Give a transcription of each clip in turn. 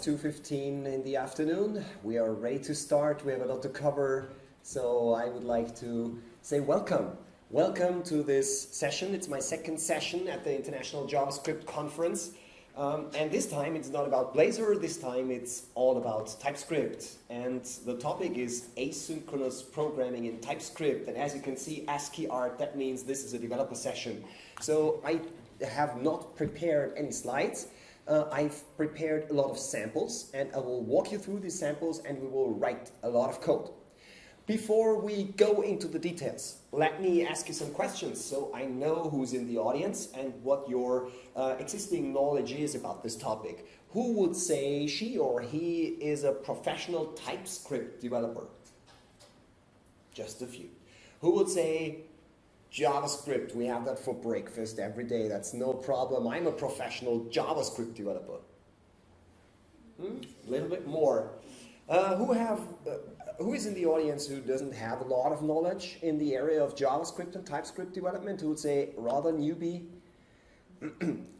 2:15 in the afternoon. We are ready to start. We have a lot to cover. So I would like to say welcome. Welcome to this session. It's my second session at the International JavaScript Conference. And this time it's not about Blazor. This time it's all about TypeScript. And the topic is asynchronous programming in TypeScript. And as you can see, ASCII art, that means this is a developer session. So I have not prepared any slides. I've prepared a lot of samples, and I will walk you through these samples, and we will write a lot of code. Before we go into the details, let me ask you some questions so I know who's in the audience and what your existing knowledge is about this topic. Who would say she or he is a professional TypeScript developer? Just a few. Who would say JavaScript, we have that for breakfast every day, that's no problem. I'm a professional JavaScript developer. A little bit more. Who is in the audience who doesn't have a lot of knowledge in the area of JavaScript and TypeScript development? Who would say rather newbie?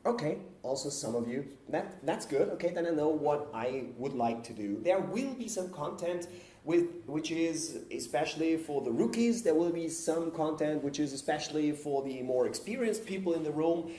Okay, also some of you. That's good. Okay, then I know what I would like to do. There will be some content which is especially for the rookies. There will be some content which is especially for the more experienced people in the room.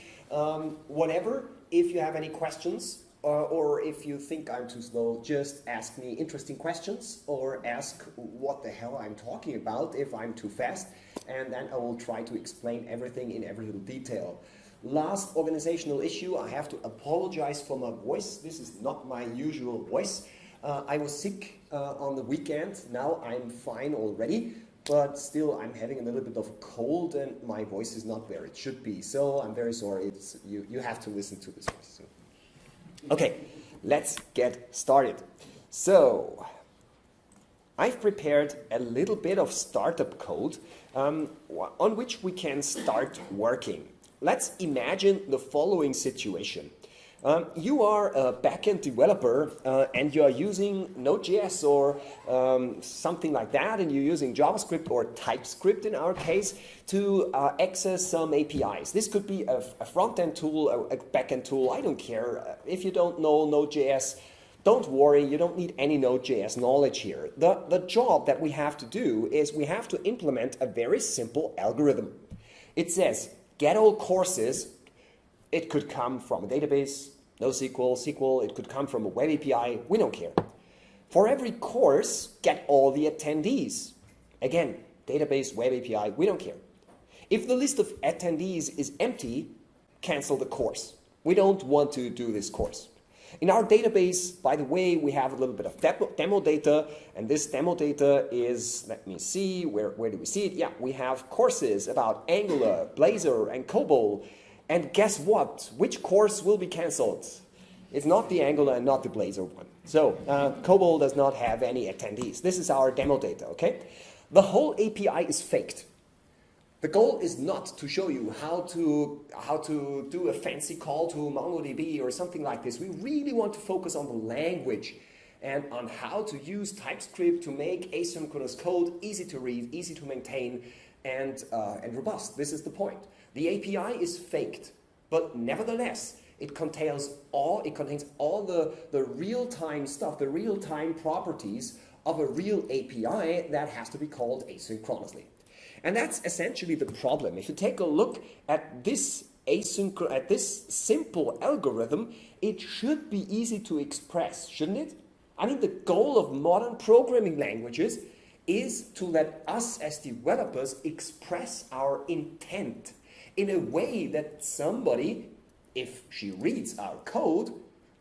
Whatever, if you have any questions, or if you think I'm too slow, just ask me interesting questions or ask what the hell I'm talking about if I'm too fast, and then I will try to explain everything in every little detail. Last organizational issue, I have to apologize for my voice. This is not my usual voice. I was sick on the weekend. Now I'm fine already, but still I'm having a little bit of a cold and my voice is not where it should be. So I'm very sorry. You have to listen to this voice. So. Okay, let's get started. So, I've prepared a little bit of startup code on which we can start working. Let's imagine the following situation. You are a backend developer and you are using Node.js or something like that, and you're using JavaScript or TypeScript in our case to access some APIs. This could be a front-end tool, a back-end tool, I don't care. If you don't know Node.js, don't worry, you don't need any Node.js knowledge here. The job that we have to do is we have to implement a very simple algorithm. It says, get all courses. It could come from a database, NoSQL, SQL, it could come from a web API, we don't care. For every course, get all the attendees. Again, database, web API, we don't care. If the list of attendees is empty, cancel the course. We don't want to do this course. In our database, by the way, we have a little bit of demo data, and this demo data is, let me see, where do we see it? Yeah, we have courses about Angular, Blazor, and COBOL. And guess what? Which course will be canceled? It's not the Angular and not the Blazor one. So COBOL does not have any attendees. This is our demo data, okay? The whole API is faked. The goal is not to show you how to do a fancy call to MongoDB or something like this. We really want to focus on the language and on how to use TypeScript to make asynchronous code easy to read, easy to maintain, and robust. This is the point. The API is faked, but nevertheless, it contains all the real-time stuff, the real-time properties of a real API that has to be called asynchronously. And that's essentially the problem. If you take a look at this simple algorithm, it should be easy to express, shouldn't it? I mean, the goal of modern programming languages is to let us as developers express our intent in a way that somebody, if she reads our code,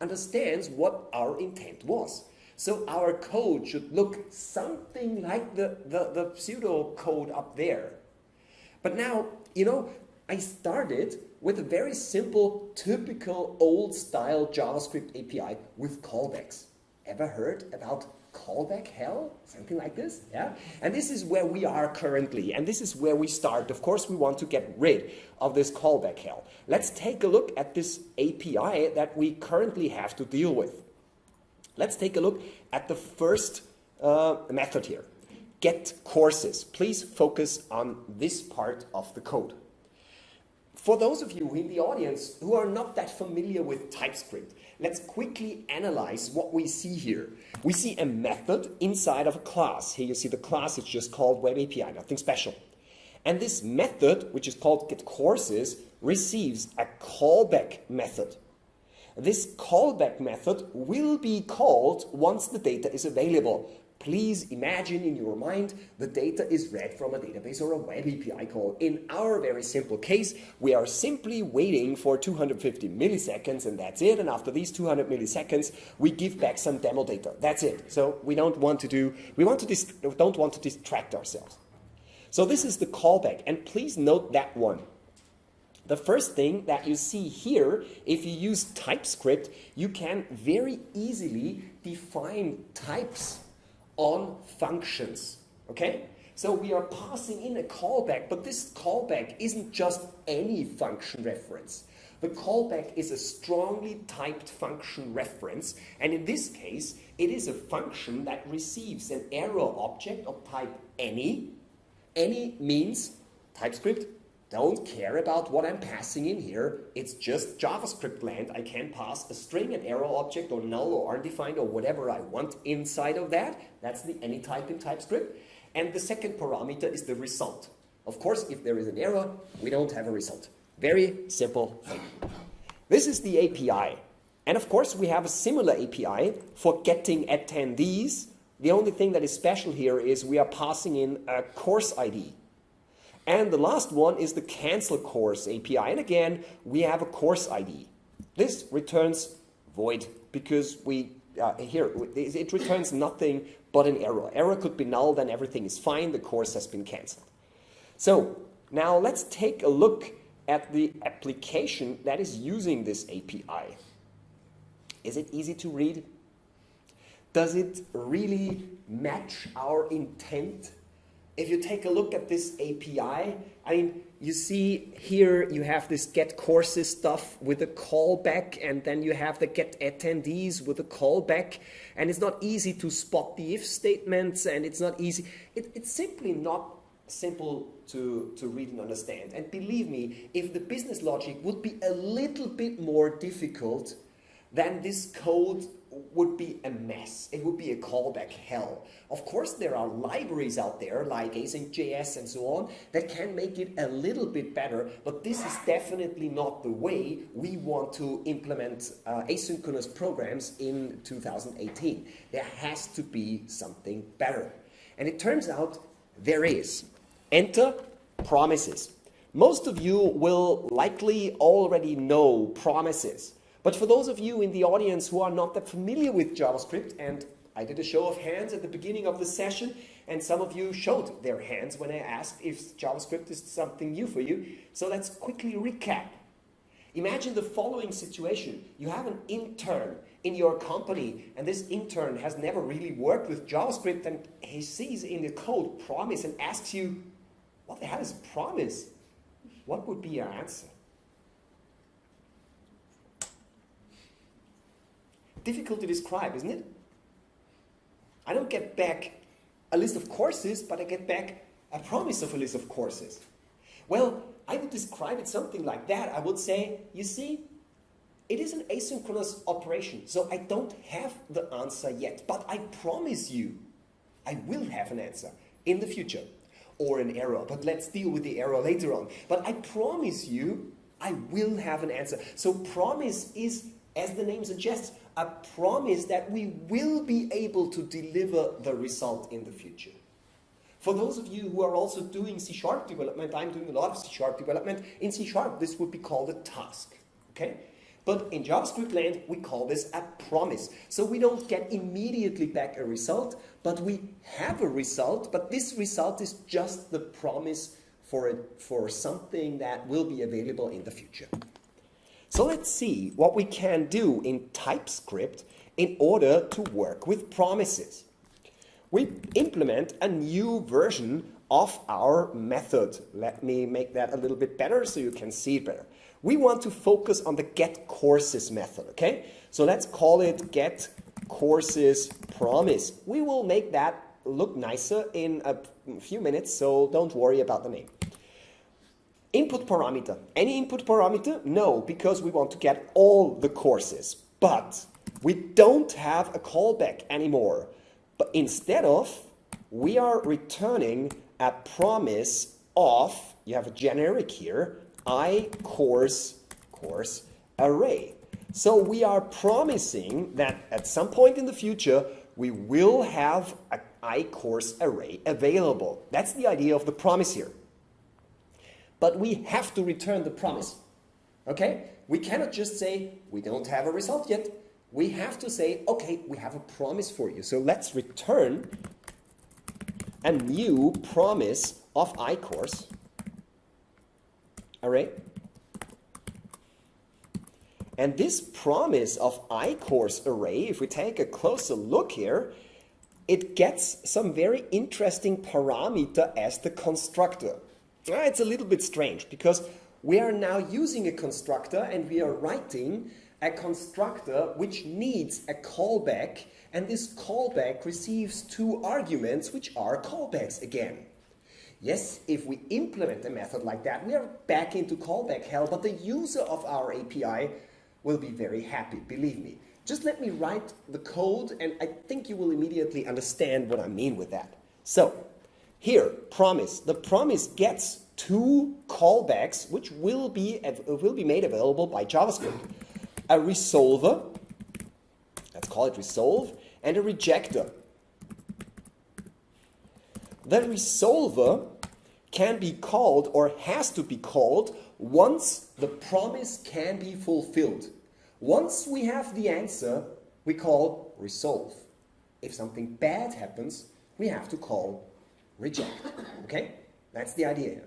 understands what our intent was. So our code should look something like the pseudo code up there. But now, you know, I started with a very simple, typical old-style JavaScript API with callbacks. Ever heard about callback hell? Something like this, yeah? And this is where we are currently, and this is where we start. Of course, we want to get rid of this callback hell. Let's take a look at this API that we currently have to deal with. Let's take a look at the first method here. Get courses. Please focus on this part of the code. For those of you in the audience who are not that familiar with TypeScript, let's quickly analyze what we see here. We see a method inside of a class. Here you see the class, it's just called Web API, nothing special. And this method, which is called getCourses, receives a callback method. This callback method will be called once the data is available. Please imagine in your mind the data is read from a database or a web API call. In our very simple case, we are simply waiting for 250 milliseconds and that's it. And after these 200 milliseconds, we give back some demo data. That's it. So we don't want to distract ourselves. So this is the callback. And please note that one. The first thing that you see here, if you use TypeScript, you can very easily define types on functions, okay? So we are passing in a callback, but this callback isn't just any function reference. The callback is a strongly typed function reference, and in this case, it is a function that receives an arrow object of type any. Any means TypeScript don't care about what I'm passing in here. It's just JavaScript land. I can pass a string, an arrow object, or null, or undefined, or whatever I want inside of that. That's the any type in TypeScript. And the second parameter is the result. Of course, if there is an error, we don't have a result. Very simple thing. This is the API. And of course, we have a similar API for getting attendees. The only thing that is special here is we are passing in a course ID. And the last one is the cancel course API. And again, we have a course ID. This returns void because it returns nothing but an error. Error could be null, then everything is fine. The course has been canceled. So now let's take a look at the application that is using this API. Is it easy to read? Does it really match our intent? If you take a look at this API, I mean, you see here you have this get courses stuff with a callback, and then you have the get attendees with a callback, and it's not easy to spot the if statements, and it's not easy. It's simply not simple to read and understand. And believe me, if the business logic would be a little bit more difficult, then this code would be a mess. It would be a callback hell. Of course, there are libraries out there like Async.js and so on that can make it a little bit better, but this is definitely not the way we want to implement asynchronous programs in 2018. There has to be something better. And it turns out there is. Enter promises. Most of you will likely already know promises. But for those of you in the audience who are not that familiar with JavaScript, and I did a show of hands at the beginning of the session, and some of you showed their hands when I asked if JavaScript is something new for you. So let's quickly recap. Imagine the following situation. You have an intern in your company, and this intern has never really worked with JavaScript, and he sees in the code promise and asks you, what the hell is promise? What would be your answer? Difficult to describe, isn't it? I don't get back a list of courses, but I get back a promise of a list of courses. Well, I would describe it something like that. I would say, you see, it is an asynchronous operation, so I don't have the answer yet, but I promise you I will have an answer in the future, or an error, but let's deal with the error later on. But I promise you I will have an answer. So promise is, as the name suggests, a promise that we will be able to deliver the result in the future. For those of you who are also doing C# development, I'm doing a lot of C# development. In C#, this would be called a task, okay? But in JavaScript land, we call this a promise. So we don't get immediately back a result, but we have a result, but this result is just the promise for something that will be available in the future. So let's see what we can do in TypeScript in order to work with promises. We implement a new version of our method. Let me make that a little bit better so you can see it better. We want to focus on the getCourses method, okay? So let's call it getCourses_promise. We will make that look nicer in a few minutes, so don't worry about the name. Input parameter. Any input parameter? No, because we want to get all the courses. But we don't have a callback anymore. But instead of, we are returning a promise of, you have a generic here, course array. So we are promising that at some point in the future, we will have an course array available. That's the idea of the promise here. But we have to return the promise. Okay? We cannot just say, we don't have a result yet. We have to say, okay, we have a promise for you. So let's return a new promise of course array. And this promise of course array, if we take a closer look here, it gets some very interesting parameter as the constructor. It's a little bit strange because we are now using a constructor and we are writing a constructor which needs a callback, and this callback receives two arguments which are callbacks again. Yes, if we implement a method like that, we are back into callback hell, but the user of our API will be very happy, believe me. Just let me write the code and I think you will immediately understand what I mean with that. So, here, promise. The promise gets two callbacks which will be made available by JavaScript. A resolver, let's call it resolve, and a rejector. The resolver can be called or has to be called once the promise can be fulfilled. Once we have the answer, we call resolve. If something bad happens, we have to call reject. Okay? That's the idea here.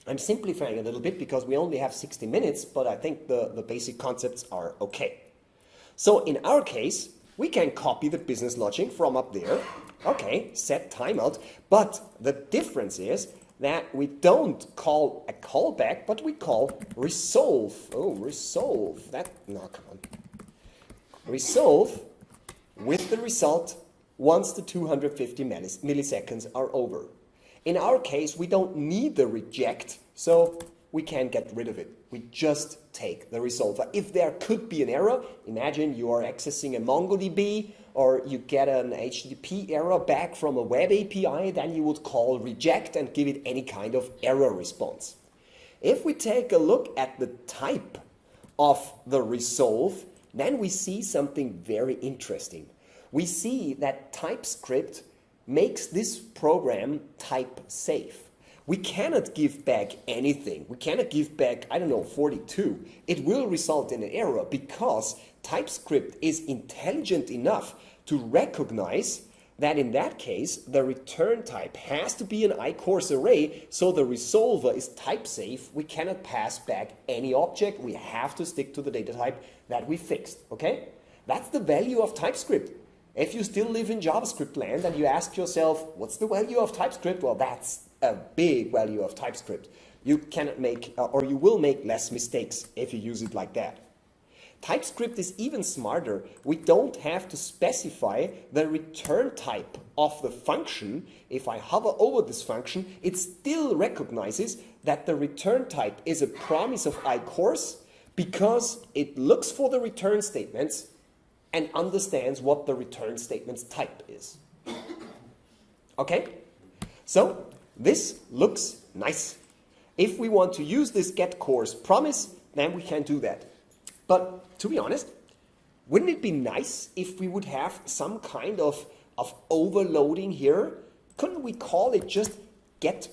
I'm simplifying a little bit because we only have 60 minutes, but I think the basic concepts are okay. So in our case, we can copy the business logic from up there. Okay, set timeout. But the difference is that we don't call a callback, but we call resolve. Oh, resolve. No, come on. Resolve with the result once the 250 milliseconds are over. In our case, we don't need the reject, so we can get rid of it. We just take the resolver. If there could be an error, imagine you are accessing a MongoDB or you get an HTTP error back from a web API, then you would call reject and give it any kind of error response. If we take a look at the type of the resolve, then we see something very interesting. We see that TypeScript makes this program type safe. We cannot give back anything. We cannot give back, I don't know, 42. It will result in an error because TypeScript is intelligent enough to recognize that in that case, the return type has to be an course array, so the resolver is type safe. We cannot pass back any object. We have to stick to the data type that we fixed, okay? That's the value of TypeScript. If you still live in JavaScript land and you ask yourself, what's the value of TypeScript? Well, that's a big value of TypeScript. You cannot make, or you will make less mistakes if you use it like that. TypeScript is even smarter. We don't have to specify the return type of the function. If I hover over this function, it still recognizes that the return type is a promise of course because it looks for the return statements and understands what the return statement's type is. Okay? So, this looks nice. If we want to use this getCourse promise, then we can do that. But to be honest, wouldn't it be nice if we would have some kind of overloading here? Couldn't we call it just get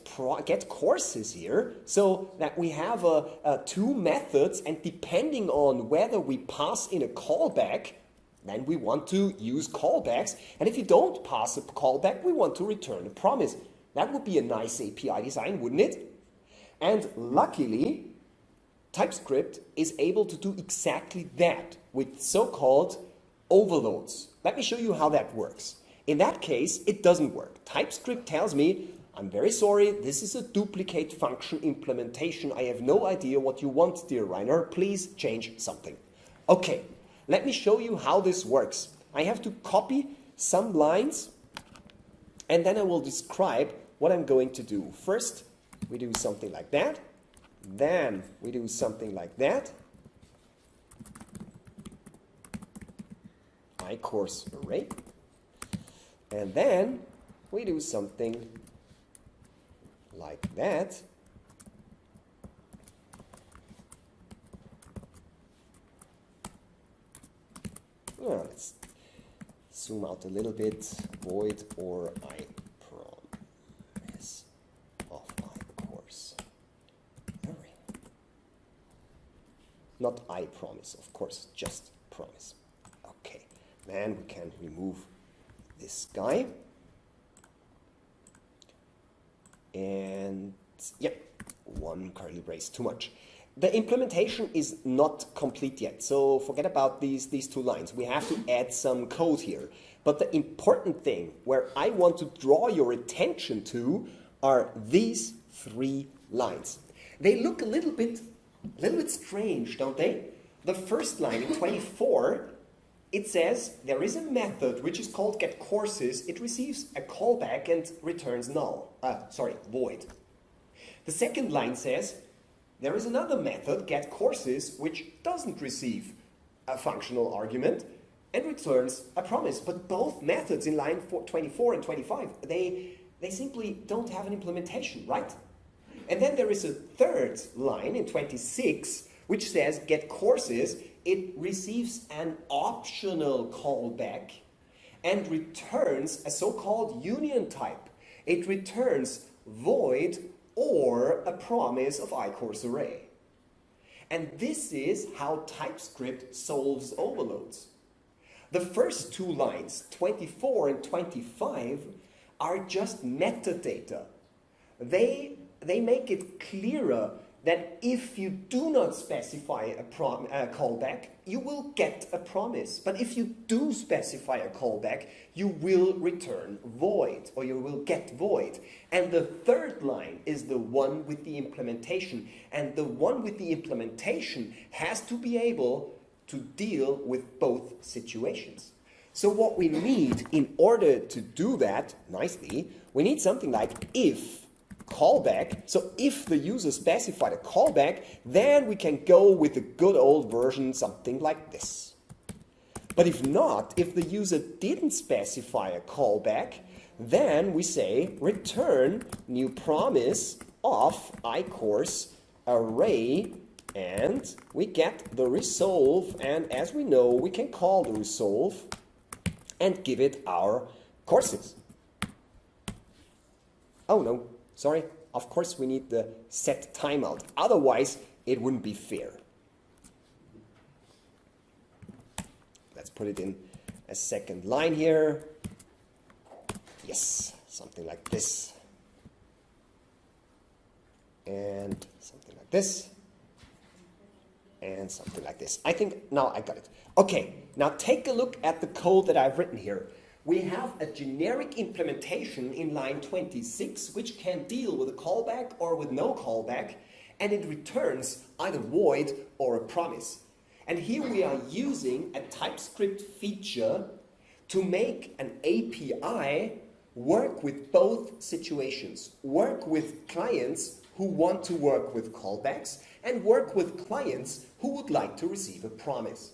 courses here so that we have two methods, and depending on whether we pass in a callback, then we want to use callbacks, and if you don't pass a callback, we want to return a promise. That would be a nice API design, wouldn't it? And luckily, TypeScript is able to do exactly that with so-called overloads. Let me show you how that works. In that case, it doesn't work. TypeScript tells me, I'm very sorry, this is a duplicate function implementation. I have no idea what you want, dear Rainer. Please change something. Okay, let me show you how this works. I have to copy some lines, and then I will describe what I'm going to do. First, we do something like that. Then we do something like that. iCourse array. And then we do something like that. Oh, let's zoom out a little bit. Void or iPromise of iCourse array. Not iPromise, of course, just promise. Okay, then we can remove this guy. And yeah, one curly brace too much. The implementation is not complete yet, so forget about these two lines. We have to add some code here. But the important thing where I want to draw your attention to are these 3 lines. They look a little bit strange, don't they? The first line in 24, it says there is a method which is called getCourses. It receives a callback and returns void. The second line says there is another method, getCourses, which doesn't receive a functional argument and returns a promise. But both methods in line 24 and 25, they simply don't have an implementation, right? And then there is a third line in 26, which says getCourses. It receives an optional callback and returns a so-called union type. It returns void or a promise of iCourse array. And this is how TypeScript solves overloads. The first 2 lines, 24 and 25, are just metadata. They make it clearer that if you do not specify a callback, you will get a promise. But if you do specify a callback, you will return void, or you will get void. And the third line is the one with the implementation. And the one with the implementation has to be able to deal with both situations. So what we need in order to do that nicely, we need something like if callback. So if the user specified a callback, then we can go with the good old version, something like this. But if not, if the user didn't specify a callback, then we say return new promise of iCourse array, and we get the resolve. And as we know, we can call the resolve and give it our courses. Oh no. Sorry, of course we need the set timeout. Otherwise, it wouldn't be fair. Let's put it in a second line here. Yes, something like this. And something like this. And something like this. I think now I got it. Okay, now take a look at the code that I've written here. We have a generic implementation in line 26, which can deal with a callback or with no callback, and it returns either void or a promise. And here we are using a TypeScript feature to make an API work with both situations. Work with clients who want to work with callbacks and work with clients who would like to receive a promise.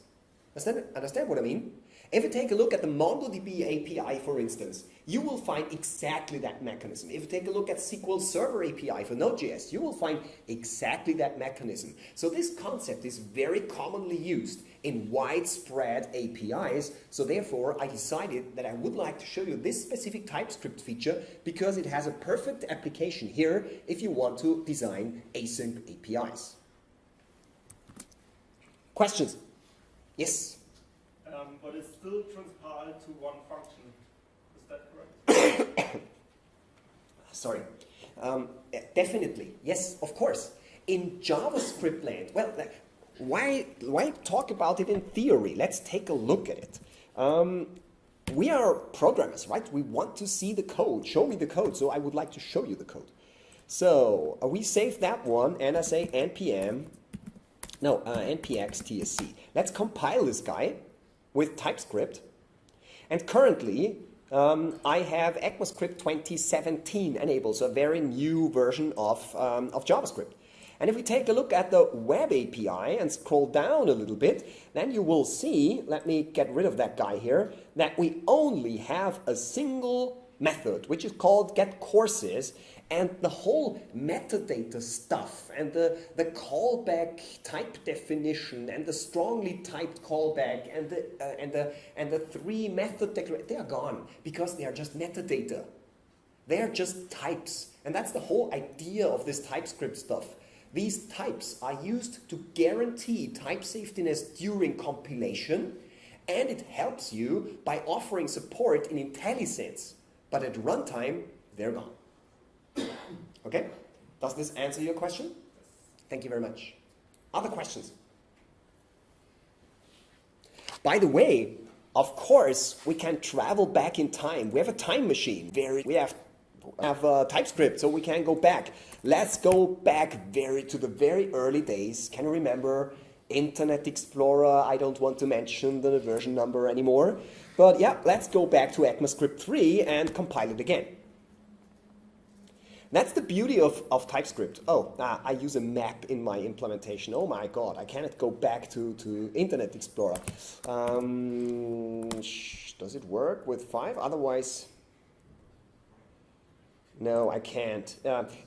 Understand what I mean? If you take a look at the MongoDB API, for instance, you will find exactly that mechanism. If you take a look at SQL Server API for Node.js, you will find exactly that mechanism. So this concept is very commonly used in widespread APIs. So therefore, I decided that I would like to show you this specific TypeScript feature because it has a perfect application here if you want to design async APIs. Questions? Yes? But it's still transpiled to one function. Is that correct? Sorry. Definitely. Yes, of course. In JavaScript land, well, why talk about it in theory? Let's take a look at it. We are programmers, right? We want to see the code. Show me the code. So I would like to show you the code. So we save that one, and I say npm, no, npx tsc. Let's compile this guy with TypeScript. And currently, I have ECMAScript 2017 enabled, so a very new version of JavaScript. And if we take a look at the web API and scroll down a little bit, then you will see, let me get rid of that guy here, that we only have a single method, which is called getCourses, and the whole metadata stuff and the callback type definition and the strongly typed callback and the three method declarations, they are gone because they are just metadata. They are just types, and that's the whole idea of this TypeScript stuff. These types are used to guarantee type safetiness during compilation, and it helps you by offering support in IntelliSense. But at runtime, they're gone. Okay? Does this answer your question? Thank you very much. Other questions? By the way, of course, we can travel back in time. We have a time machine. We have TypeScript, so we can go back. Let's go back to the very early days. Can you remember Internet Explorer? I don't want to mention the version number anymore. But yeah, let's go back to ECMAScript 3 and compile it again. That's the beauty of TypeScript. Oh, I use a map in my implementation. Oh my God, I cannot go back to Internet Explorer. Does it work with 5? Otherwise, no, I can't.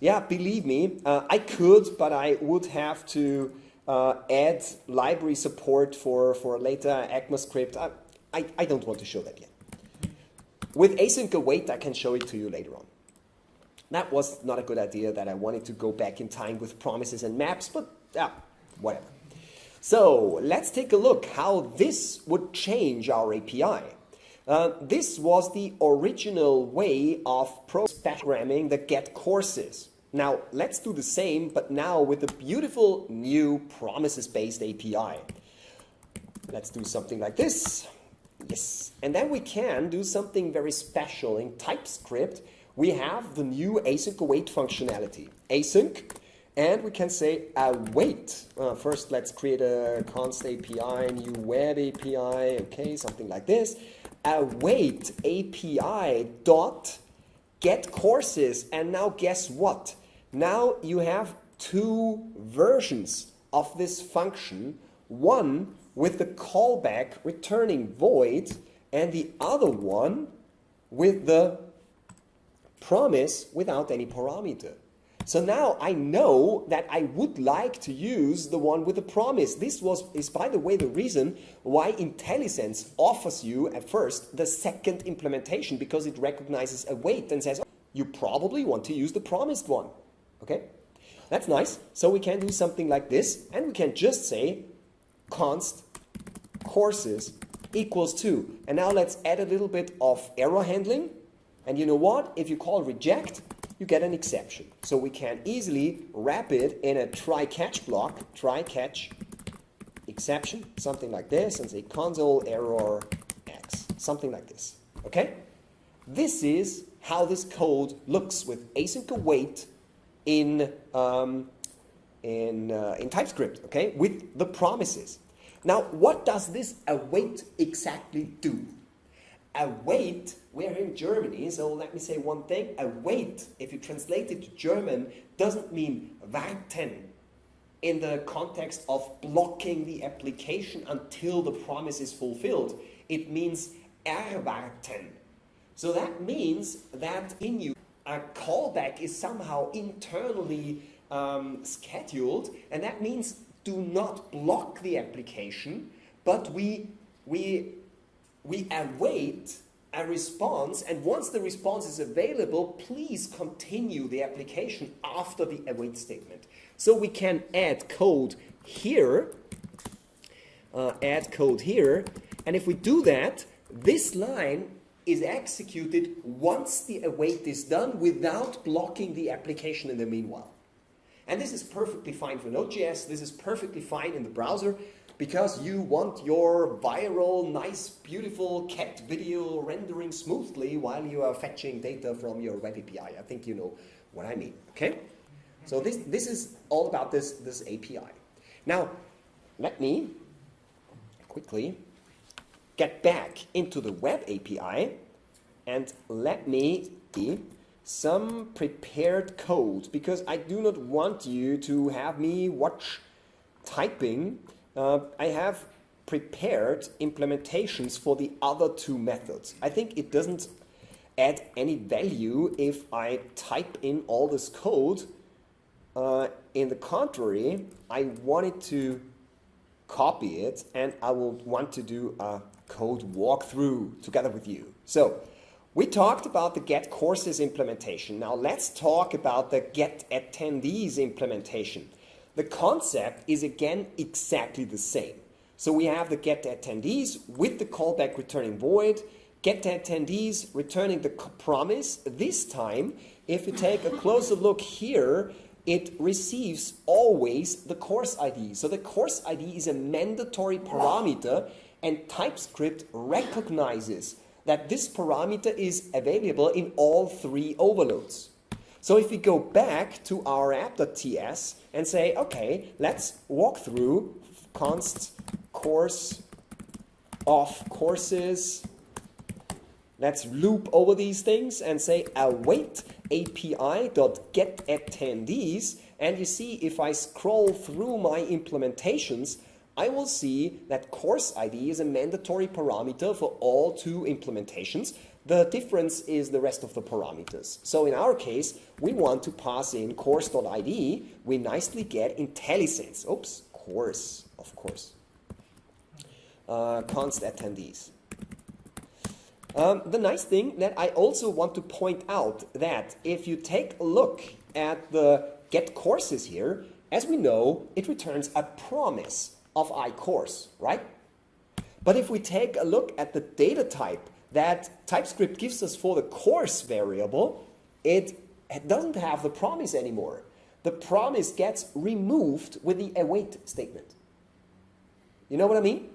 Yeah, believe me, I could, but I would have to add library support for later ECMAScript. I don't want to show that yet. With async await, I can show it to you later on. That was not a good idea that I wanted to go back in time with promises and maps, but whatever. So let's take a look how this would change our API. This was the original way of programming the getCourses. Now let's do the same, but now with a beautiful new promises-based API. Let's do something like this. Yes. And then we can do something very special. In TypeScript, we have the new async await functionality. Async, and we can say await. First, let's create a const API, new web API, okay, something like this. Await API dot getCourses, and now guess what? Now you have two versions of this function. One with the callback returning void, and the other one with the promise without any parameter. So now I know that I would like to use the one with the promise. This is, by the way, the reason why IntelliSense offers you at first the second implementation, because it recognizes await and says, oh, you probably want to use the promised one. Okay? That's nice. So we can do something like this, and we can just say const courses equals 2. And now let's add a little bit of error handling. And you know what? If you call reject, you get an exception. So we can easily wrap it in a try-catch block, try-catch exception, something like this, and say console error x, something like this. Okay? This is how this code looks with async await in TypeScript, okay, with the promises. Now, what does this await exactly do? Await, we're in Germany, so let me say one thing. Await, if you translate it to German, doesn't mean warten in the context of blocking the application until the promise is fulfilled. It means erwarten. So that means that in you, a callback is somehow internally scheduled, and that means do not block the application, but we await a response, and once the response is available, please continue the application after the await statement. So we can add code here, and if we do that, this line is executed once the await is done without blocking the application in the meanwhile. And this is perfectly fine for Node.js, this is perfectly fine in the browser, because you want your viral, nice, beautiful cat video rendering smoothly while you are fetching data from your web API. I think you know what I mean, okay? So this is all about this API. Now, let me quickly get back into the web API and let me some prepared code, because I do not want you to have me watch typing. I have prepared implementations for the other two methods. I think it doesn't add any value if I type in all this code. In the contrary, I wanted to copy it, and I will want to do a code walkthrough together with you. So we talked about the get courses implementation. Now let's talk about the get attendees implementation. The concept is again exactly the same. So we have the get attendees with the callback returning void, get attendees returning the promise. This time, if you take a closer look here, it receives always the course ID. So the course ID is a mandatory parameter, and TypeScript recognizes that this parameter is available in all three overloads. So if we go back to our app.ts and say, okay, let's walk through const course of courses. Let's loop over these things and say await API.getAttendees. And you see, if I scroll through my implementations, I will see that course ID is a mandatory parameter for all two implementations. The difference is the rest of the parameters. So in our case, we want to pass in course.id. We nicely get IntelliSense. Oops, course, of course. Const attendees. The nice thing that I also want to point out that if you take a look at the get courses here, as we know, it returns a promise of iCourse, right? But if we take a look at the data type that TypeScript gives us for the course variable, it doesn't have the promise anymore. The promise gets removed with the await statement. You know what I mean?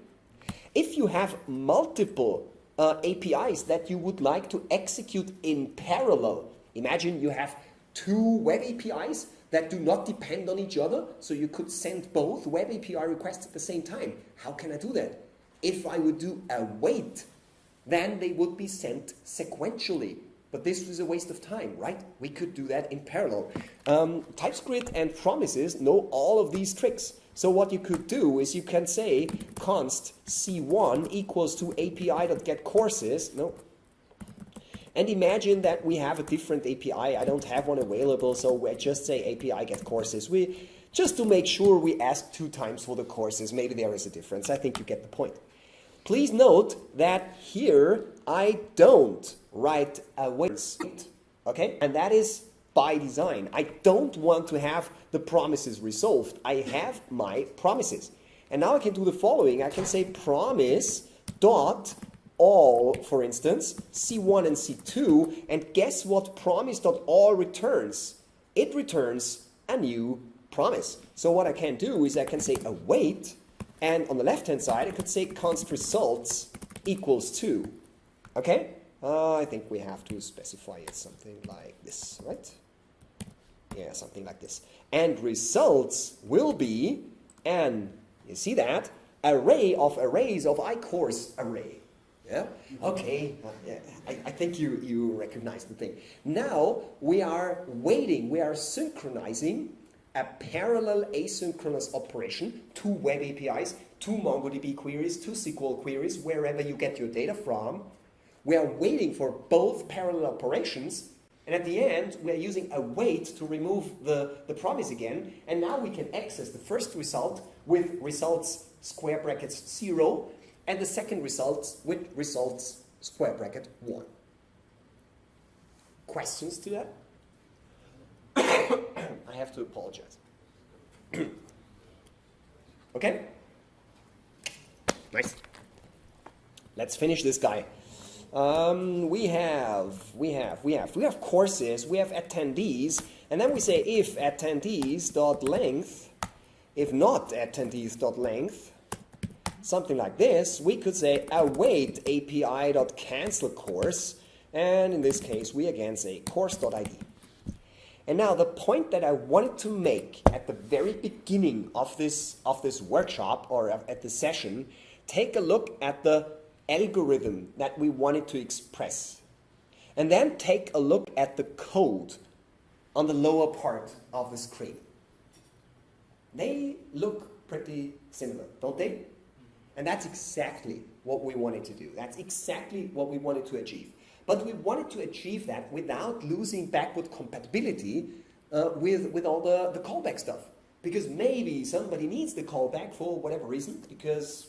If you have multiple APIs that you would like to execute in parallel, imagine you have two web APIs that do not depend on each other, so you could send both web API requests at the same time. How can I do that? If I would do await, then they would be sent sequentially. But this was a waste of time, right? We could do that in parallel. TypeScript and promises know all of these tricks. So what you could do is you can say const c1 equals to api.getCourses. No. And imagine that we have a different API. I don't have one available, so we just say API get courses. Just to make sure we ask 2 times for the courses. Maybe there is a difference. I think you get the point. Please note that here I don't write await, okay? And that is by design. I don't want to have the promises resolved. I have my promises. And now I can do the following. I can say promise dot all, for instance, C1 and C2, and guess what promise.all returns? It returns a new promise. So what I can do is I can say await, and on the left-hand side I could say const results equals to. Okay? I think we have to specify it something like this, right? Yeah, something like this. And results will be an, you see that, array of arrays of iCourse array. Yeah? Okay, I think you recognize the thing. Now we are waiting, we are synchronizing a parallel asynchronous operation, 2 web APIs, 2 MongoDB queries, 2 SQL queries, wherever you get your data from. We are waiting for both parallel operations, and at the end we are using await to remove the promise again, and now we can access the first result with results square brackets 0, and the second results with results square bracket 1. Questions to that? I have to apologize. Okay? Nice. Let's finish this guy. We have courses, we have attendees, and then we say if attendees.length, if not attendees.length, something like this, we could say await api.cancel course, and in this case we again say course.id. And now the point that I wanted to make at the very beginning of this workshop or at the session, take a look at the algorithm that we wanted to express. and then take a look at the code on the lower part of the screen. They look pretty similar, don't they? And that's exactly what we wanted to do. That's exactly what we wanted to achieve. But we wanted to achieve that without losing backward compatibility with all the callback stuff. Because maybe somebody needs the callback for whatever reason, because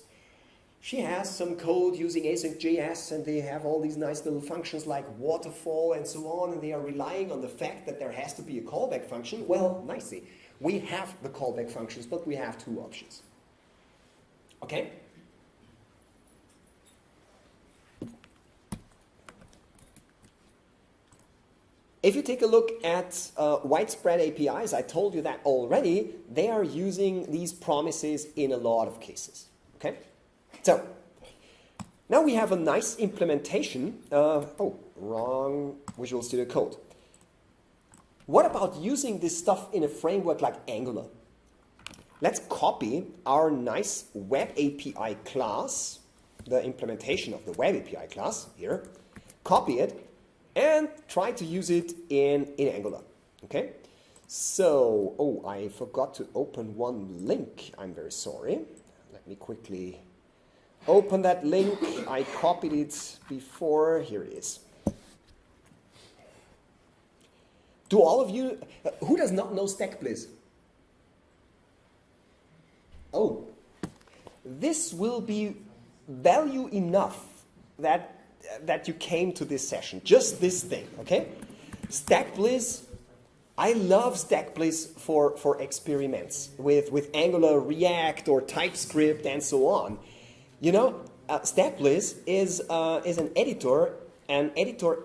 she has some code using Async.js and they have all these nice little functions like waterfall and so on, and they are relying on the fact that there has to be a callback function. Well, nicely. We have the callback functions, but we have two options. Okay? If you take a look at widespread APIs, I told you that already, they are using these promises in a lot of cases. Okay? So, now we have a nice implementation. Oh, wrong Visual Studio Code. What about using this stuff in a framework like Angular? Let's copy our nice Web API class, the implementation of the Web API class here, copy it, and try to use it in Angular. Okay? So, oh, I forgot to open one link. I'm very sorry. Let me quickly open that link. I copied it before. Here it is. Do all of you, who does not know StackBliss? Oh, this will be value enough that you came to this session. Just this thing, okay? StackBliss, I love StackBliss for experiments with Angular, React, or TypeScript, and so on. You know, StackBliss is an editor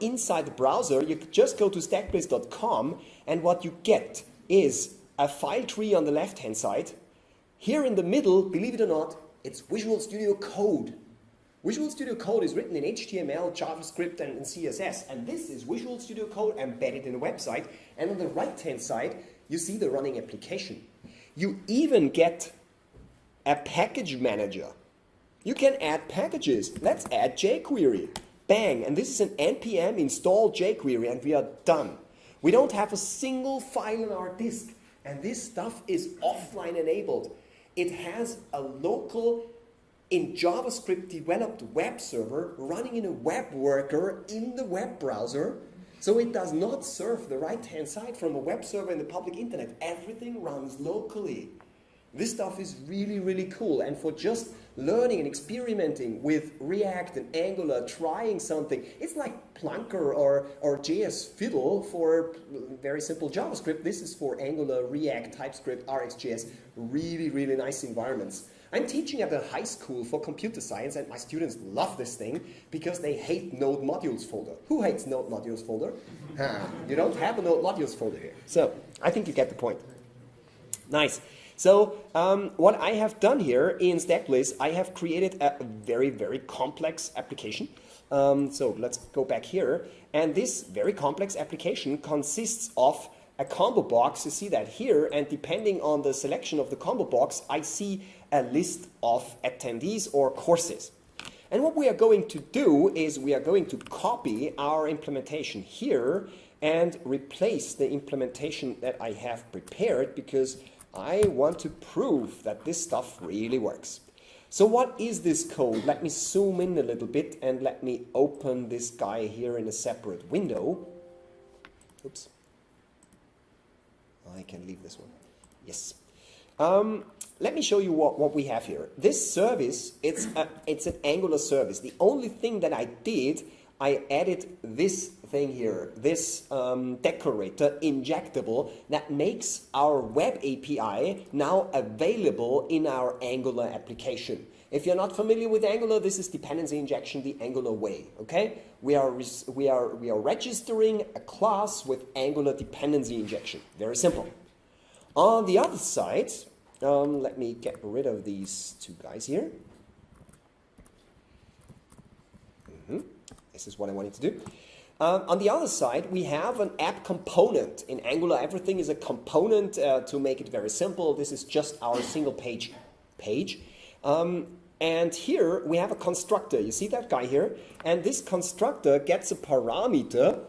inside the browser. You just go to stackbliss.com, and what you get is a file tree on the left-hand side. Here in the middle, believe it or not, it's Visual Studio Code. Visual Studio Code is written in HTML, JavaScript, and CSS, and this is Visual Studio Code embedded in a website. And on the right-hand side, you see the running application. You even get a package manager. You can add packages. Let's add jQuery. Bang, and this is an npm install jQuery, and we are done. We don't have a single file on our disk, and this stuff is offline enabled. It has a local, in JavaScript developed web server running in a web worker in the web browser, so it does not serve the right-hand side from a web server in the public internet. Everything runs locally. This stuff is really, really cool, and for just learning and experimenting with React and Angular, trying something, it's like Plunker or JS Fiddle for very simple JavaScript. This is for Angular, React, TypeScript, RxJS, really, really nice environments. I'm teaching at a high school for computer science, and my students love this thing because they hate Node modules folder. Who hates Node modules folder? You don't have a Node modules folder here. So I think you get the point. Nice. So what I have done here in StackBliss, I have created a very, very complex application. So let's go back here. And this very complex application consists of a combo box. You see that here. And depending on the selection of the combo box, I see a list of attendees or courses. And what we are going to do is we are going to copy our implementation here and replace the implementation that I have prepared, because I want to prove that this stuff really works. So what is this code? Let me zoom in a little bit and let me open this guy here in a separate window. Oops. I can leave this one. Yes. Let me show you what we have here. This service, it's an Angular service. The only thing that I did, I added this thing here, this decorator injectable that makes our web API now available in our Angular application. If you're not familiar with Angular, this is dependency injection the Angular way. Okay, we are registering a class with Angular dependency injection. Very simple. On the other side, let me get rid of these two guys here. This is what I wanted to do. On the other side, we have an app component. In Angular, everything is a component. To make it very simple, this is just our single page. And here we have a constructor. You see that guy here? And this constructor gets a parameter,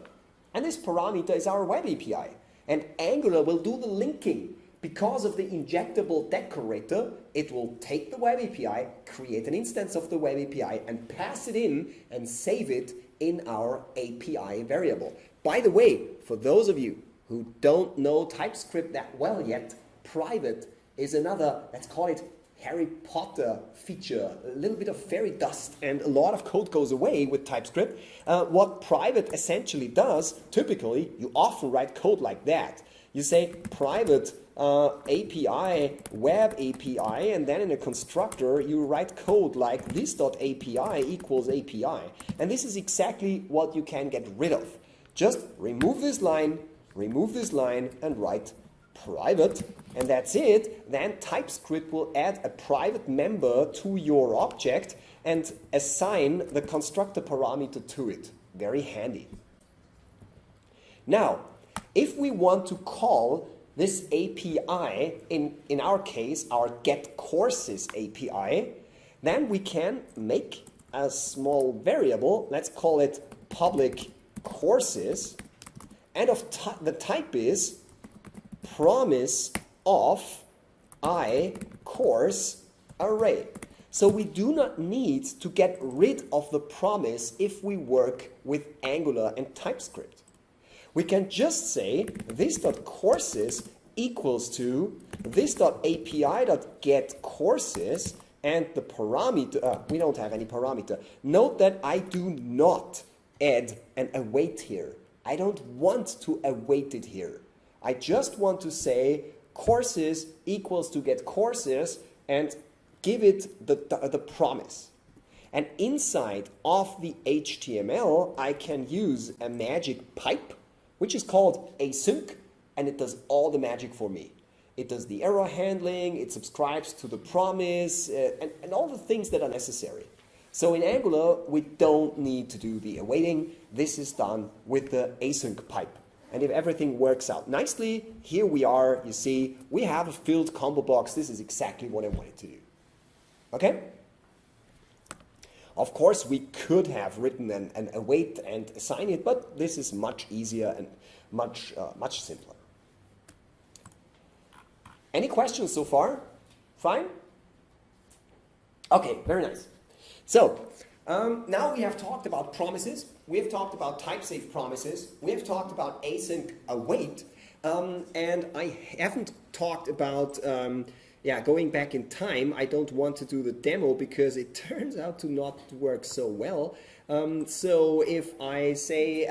and this parameter is our web API. And Angular will do the linking. Because of the injectable decorator, it will take the web API, create an instance of the web API, and pass it in and save it in our API variable. By the way, for those of you who don't know TypeScript that well yet, private is another, let's call it Harry Potter feature, a little bit of fairy dust, and a lot of code goes away with TypeScript. What private essentially does, typically, you often write code like that. You say private API, web API, and then in a constructor you write code like this.api equals API. And this is exactly what you can get rid of. Just remove this line, and write private, and that's it. Then TypeScript will add a private member to your object and assign the constructor parameter to it. Very handy. Now, if we want to call this API, in our case, our getCourses API, then we can make a small variable, let's call it public courses, and the type is promise of I course array. So we do not need to get rid of the promise if we work with Angular and TypeScript. We can just say this.courses equals to this.api.getCourses, and the parameter, we don't have any parameter. Note that I do not add an await here. I don't want to await it here. I just want to say courses equals to getCourses and give it the promise. And inside of the HTML, I can use a magic pipe, which is called Async, and it does all the magic for me. It does the error handling, it subscribes to the promise, and all the things that are necessary. So in Angular, we don't need to do the awaiting. This is done with the async pipe. And if everything works out nicely, here we are, you see, we have a filled combo box. This is exactly what I wanted to do. Okay? Of course, we could have written an await and assign it, but this is much easier and much simpler. Any questions so far? Fine? Okay, very nice. So, now we have talked about promises, we have talked about type-safe promises, we have talked about async await, and I haven't talked about going back in time. I don't want to do the demo because it turns out to not work so well. So if I say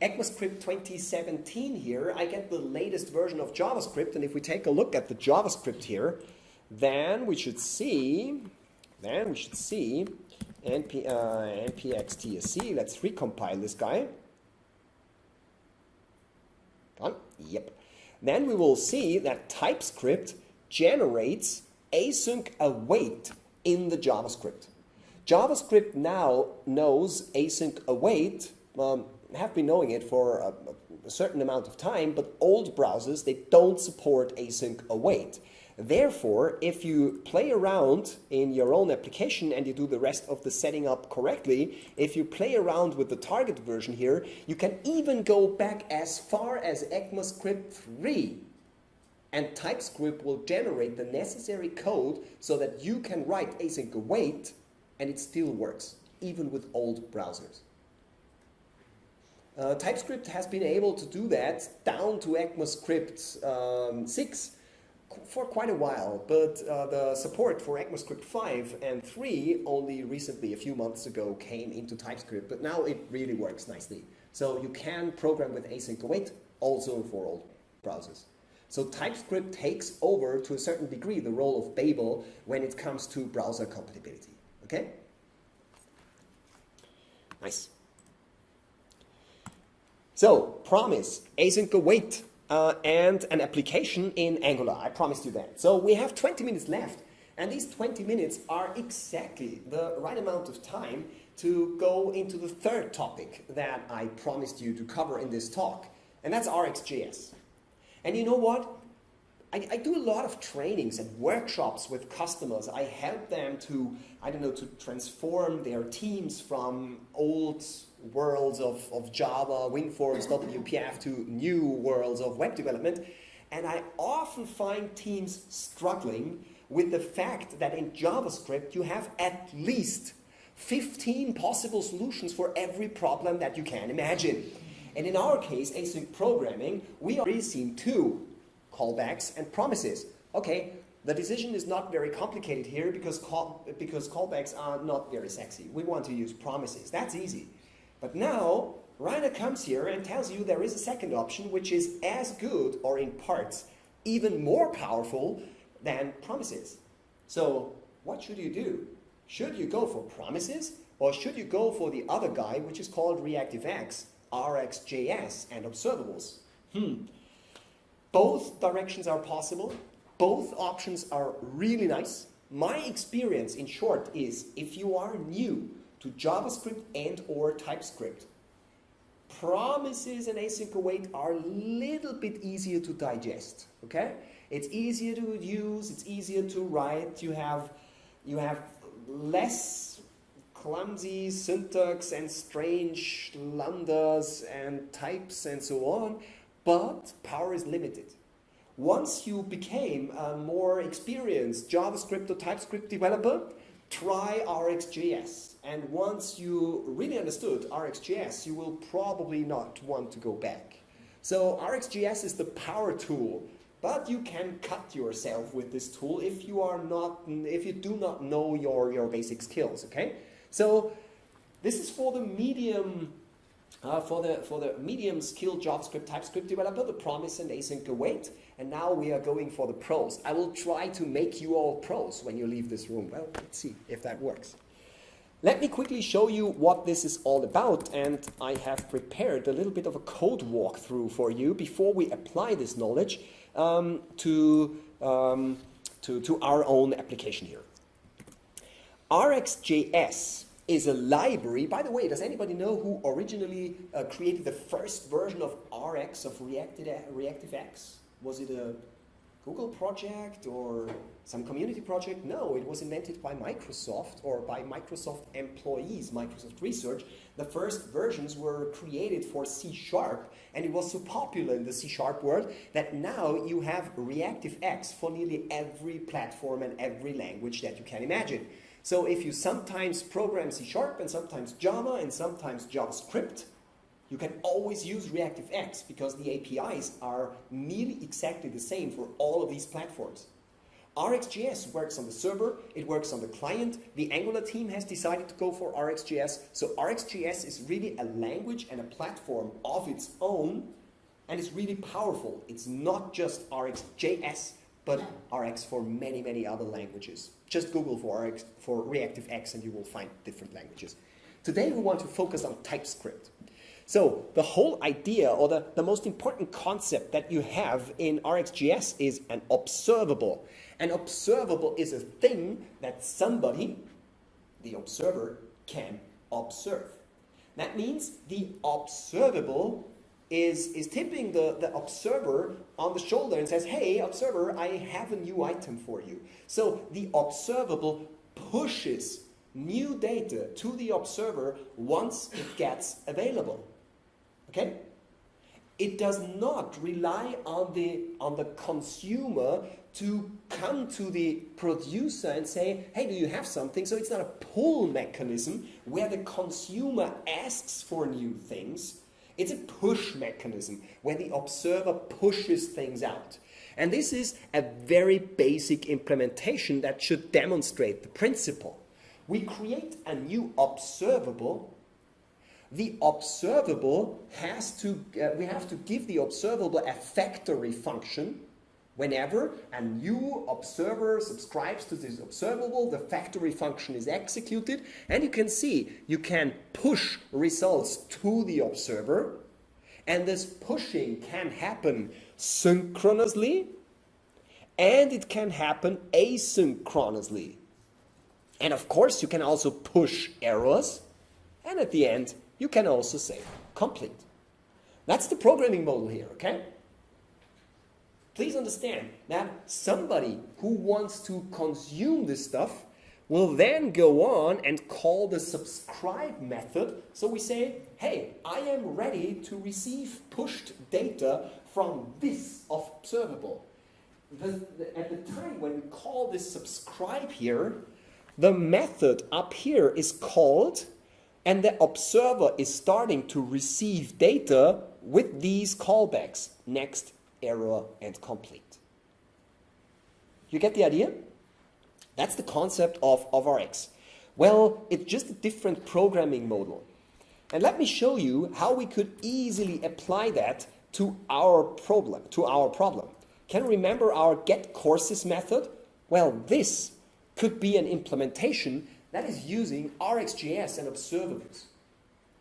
ECMAScript 2017 here, I get the latest version of JavaScript, and if we take a look at the JavaScript here, then we should see npx_tsc. Let's recompile this guy. Come on. Yep. Then we will see that TypeScript generates async await in the JavaScript. JavaScript now knows async await, have been knowing it for a certain amount of time, but old browsers, they don't support async await. Therefore, if you play around in your own application and you do the rest of the setting up correctly, if you play around with the target version here, you can even go back as far as ECMAScript 3. And TypeScript will generate the necessary code so that you can write async await and it still works, even with old browsers. TypeScript has been able to do that down to ECMAScript 6 for quite a while, but the support for ECMAScript 5 and 3 only recently, a few months ago, came into TypeScript, but now it really works nicely. So you can program with async await also for old browsers. So TypeScript takes over to a certain degree the role of Babel when it comes to browser compatibility. Okay? Nice. So, promise, async await, and an application in Angular. I promised you that. So we have 20 minutes left, and these 20 minutes are exactly the right amount of time to go into the third topic that I promised you to cover in this talk, and that's RxJS. And you know what? I do a lot of trainings and workshops with customers. I help them to, I don't know, to transform their teams from old worlds of Java, WinForms, WPF to new worlds of web development. And I often find teams struggling with the fact that in JavaScript you have at least 15 possible solutions for every problem that you can imagine. And in our case, async programming, we already seen two callbacks and promises. Okay, the decision is not very complicated here because callbacks are not very sexy. We want to use promises. That's easy. But now, Rainer comes here and tells you there is a second option which is as good, or in parts, even more powerful than promises. So what should you do? Should you go for promises, or should you go for the other guy, which is called ReactiveX, RxJS, and observables? Both directions are possible. Both options are really nice. My experience, in short, is if you are new to JavaScript and or TypeScript, promises and async await are a little bit easier to digest. Okay? It's easier to use, it's easier to write, you have less clumsy syntax and strange lambdas and types and so on, but power is limited. Once you became a more experienced JavaScript or TypeScript developer, try RxJS. And once you really understood RxJS, you will probably not want to go back. So RxJS is the power tool, but you can cut yourself with this tool if you do not know your basic skills. Okay, so this is for the medium skilled JavaScript TypeScript developer, the promise and async await. And now we are going for the pros. I will try to make you all pros when you leave this room. Well, let's see if that works. Let me quickly show you what this is all about, and I have prepared a little bit of a code walkthrough for you before we apply this knowledge to our own application here. RxJS is a library. By the way, does anybody know who originally created the first version of Rx, of ReactiveX? Was it a Google project or some community project? No, it was invented by Microsoft, or by Microsoft employees, Microsoft Research. The first versions were created for C#, and it was so popular in the C# world that now you have ReactiveX for nearly every platform and every language that you can imagine. So if you sometimes program C# and sometimes Java and sometimes JavaScript, you can always use ReactiveX because the APIs are nearly exactly the same for all of these platforms. RxJS works on the server, it works on the client. The Angular team has decided to go for RxJS. So RxJS is really a language and a platform of its own, and it's really powerful. It's not just RxJS, but Rx for many, many other languages. Just Google for ReactiveX and you will find different languages. Today we want to focus on TypeScript. So the whole idea, or the most important concept that you have in RxJS is an observable. An observable is a thing that somebody, the observer, can observe. That means the observable is tipping the observer on the shoulder and says, hey, observer, I have a new item for you. So the observable pushes new data to the observer once it gets available. Okay? It does not rely on the consumer to come to the producer and say, hey, do you have something? So it's not a pull mechanism where the consumer asks for new things. It's a push mechanism where the observer pushes things out. And this is a very basic implementation that should demonstrate the principle. We create a new observable. The observable has to, we have to give the observable a factory function. Whenever a new observer subscribes to this observable, the factory function is executed, and you can see you can push results to the observer, and this pushing can happen synchronously, and it can happen asynchronously. And of course, you can also push errors, and at the end, you can also say complete. That's the programming model here, okay? please understand that somebody who wants to consume this stuff will then go on and call the subscribe method. So we say, hey, I am ready to receive pushed data from this observable. At the time when we call this subscribe here, the method up here is called, and the observer is starting to receive data with these callbacks, next, error, and complete. You get the idea? That's the concept of Rx. Well, it's just a different programming model. And let me show you how we could easily apply that to our problem. Can you remember our get courses method? Well, this could be an implementation that is using RxJS and observables.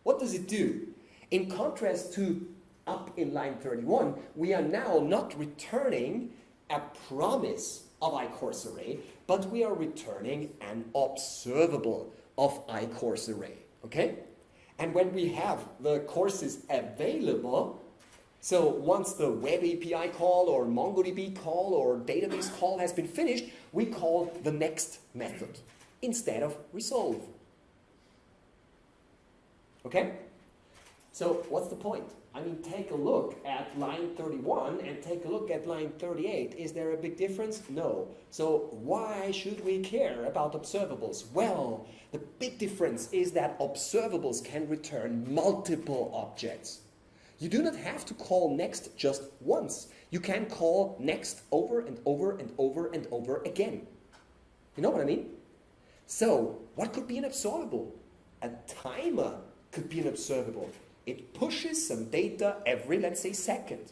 What does it do? In contrast to up in line 31, we are now not returning a promise of iCourseArray, but we are returning an observable of iCourseArray. Okay? And when we have the courses available, so once the web API call or MongoDB call or database call has been finished, we call the next method instead of resolve. Okay? So what's the point? I mean, take a look at line 31 and take a look at line 38. Is there a big difference? No. So why should we care about observables? Well, the big difference is that observables can return multiple objects. You do not have to call next just once. You can call next over and over and over and over again. You know what I mean? So, what could be an observable? A timer could be an observable. It pushes some data every, let's say, second.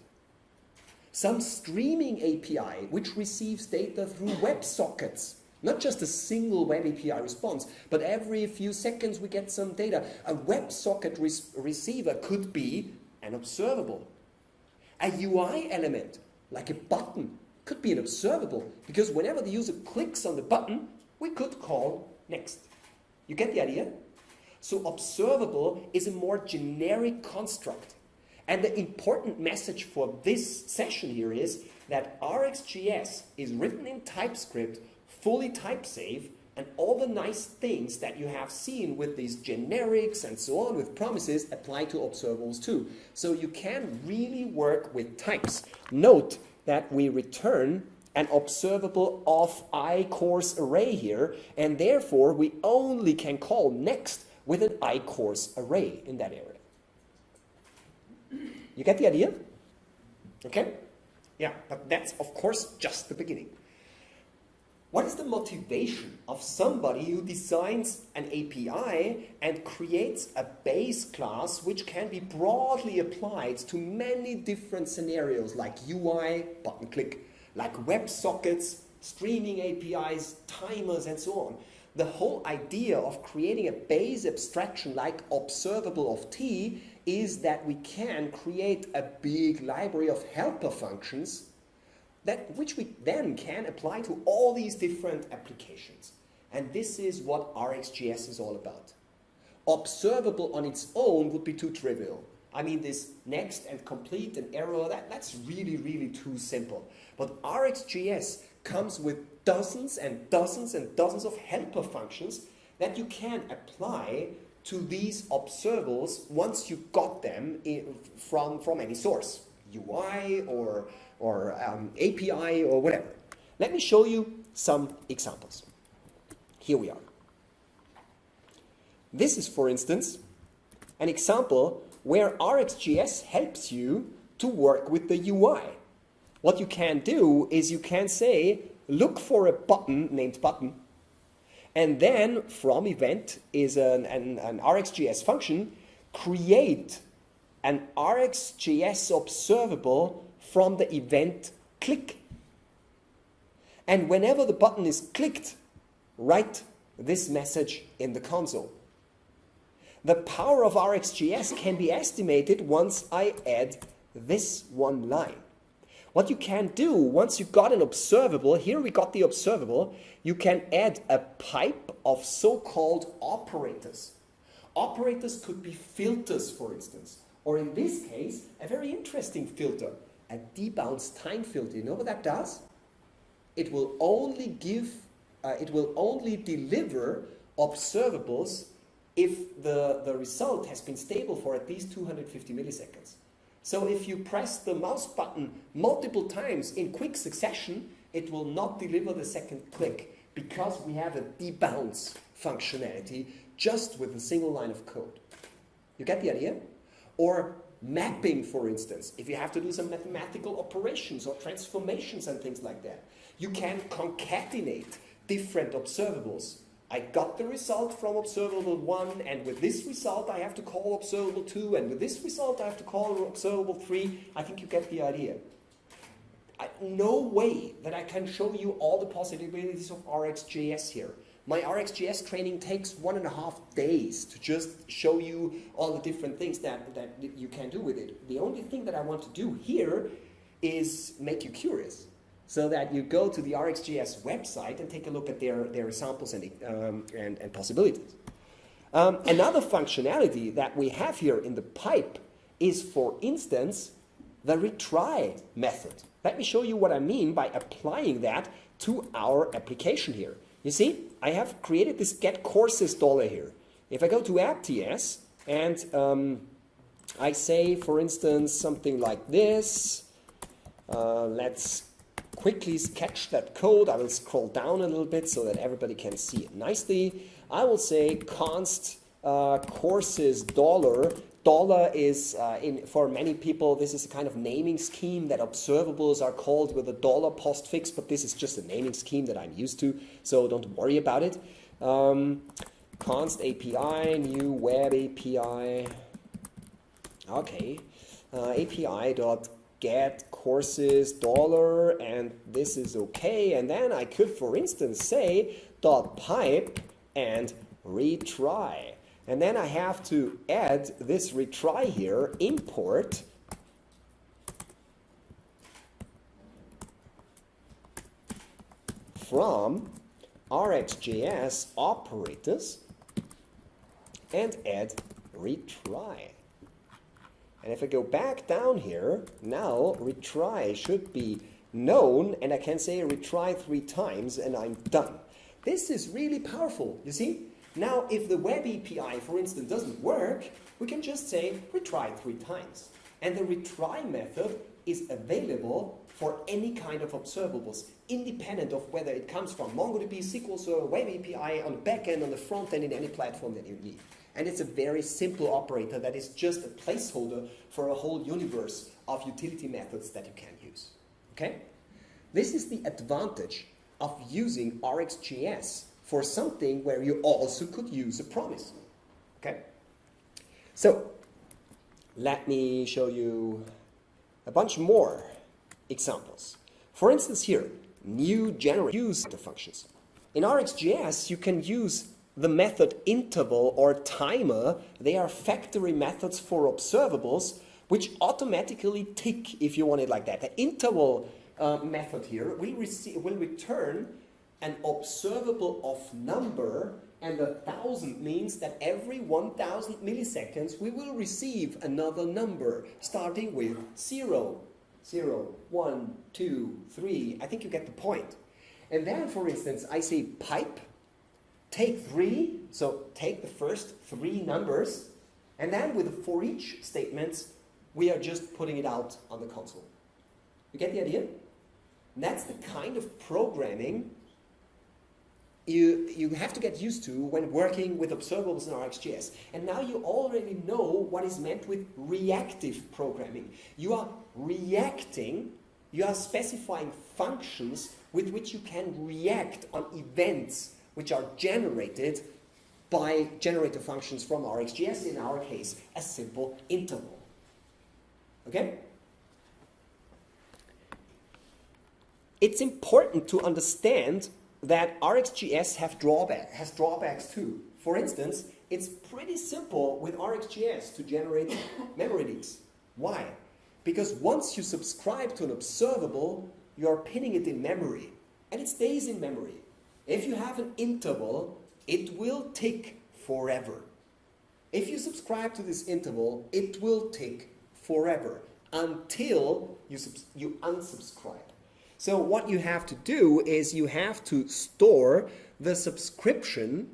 Some streaming API, which receives data through WebSockets. Not just a single web API response, but every few seconds we get some data. A WebSocket receiver could be an observable. A UI element, like a button, could be an observable, because whenever the user clicks on the button, we could call next. You get the idea? So observable is a more generic construct. And the important message for this session here is that RxJS is written in TypeScript, fully type-safe, and all the nice things that you have seen with these generics and so on with promises apply to observables too. So you can really work with types. Note that we return an observable of iCourseArray here, and therefore we only can call next with an iCourseArray in that area. You get the idea? Okay? Yeah, but that's of course just the beginning. What is the motivation of somebody who designs an API and creates a base class which can be broadly applied to many different scenarios like UI, button click, like WebSockets, streaming APIs, timers, and so on? The whole idea of creating a base abstraction like observable of T is that we can create a big library of helper functions which we then can apply to all these different applications. And this is what RxJS is all about. Observable on its own would be too trivial. I mean, this next and complete and error, that's really, really too simple. But RxJS comes with dozens and dozens and dozens of helper functions that you can apply to these observables once you got them from any source, UI or API or whatever. Let me show you some examples. Here we are. This is, for instance, an example where RxJS helps you to work with the UI. What you can do is you can say, look for a button named button, and then from event is an RxJS function, create an RxJS observable from the event click. And whenever the button is clicked, write this message in the console. The power of RxJS can be estimated once I add this one line. What you can do once you got an observable, here we got the observable, you can add a pipe of so-called operators. Operators could be filters, for instance, or in this case, a very interesting filter. a debounce time filter. You know what that does? It will only deliver observables if the result has been stable for at least 250 milliseconds. So if you press the mouse button multiple times in quick succession, it will not deliver the second click because we have a debounce functionality just with a single line of code. You get the idea? Or mapping, for instance, if you have to do some mathematical operations or transformations and things like that. You can concatenate different observables. I got the result from observable 1, and with this result I have to call observable 2, and with this result I have to call observable 3. I think you get the idea. No way that I can show you all the possibilities of RxJS here. My RxJS training takes 1.5 days to just show you all the different things that you can do with it. The only thing that I want to do here is make you curious, so that you go to the RxJS website and take a look at their samples and possibilities. Another functionality that we have here in the pipe is, for instance, the retry method. Let me show you what I mean by applying that to our application here. You see, I have created this getCourses dollar here. If I go to app.ts and I say, for instance, something like this, let's quickly sketch that code. I will scroll down a little bit so that everybody can see it nicely. I will say const courses dollar. Dollar is, for many people, this is a kind of naming scheme that observables are called with a dollar postfix, but this is just a naming scheme that I'm used to, so don't worry about it. Const API, new web API. Okay, API.get courses dollar, and this is okay. And then I could, for instance, say .pipe and retry. And then I have to add this retry here, import from RxJS operators and add retry. And if I go back down here, now retry should be known, and I can say retry 3 times and I'm done. This is really powerful, you see? Now, if the web API, for instance, doesn't work, we can just say retry 3 times. And the retry method is available for any kind of observables, independent of whether it comes from MongoDB, SQL Server, web API, on the back end, on the front end, in any platform that you need. And it's a very simple operator that is just a placeholder for a whole universe of utility methods that you can use. Okay? This is the advantage of using RxJS for something where you also could use a promise. Okay? So, let me show you a bunch more examples. For instance here, new generate use the functions. In RxJS, you can use the method interval or timer. They are factory methods for observables, which automatically tick if you want it like that. The interval method here will return an observable of number, and 1,000 means that every 1,000 milliseconds we will receive another number, starting with 0, 0, 1, 2, 3. I think you get the point. And then, for instance, I say pipe, take 3, so take the first 3 numbers, and then with the for each statements, we are just putting it out on the console. You get the idea? And that's the kind of programming you have to get used to when working with observables in RxJS. And now you already know what is meant with reactive programming. You are reacting, you are specifying functions with which you can react on events which are generated by generator functions from RxJS, in our case, a simple interval. Okay? It's important to understand that RxJS has drawbacks too. For instance, it's pretty simple with RxJS to generate memory leaks. Why? Because once you subscribe to an observable, you are pinning it in memory, and it stays in memory. If you have an interval, it will tick forever. If you subscribe to this interval, it will tick forever, until you unsubscribe. So what you have to do is you have to store the subscription,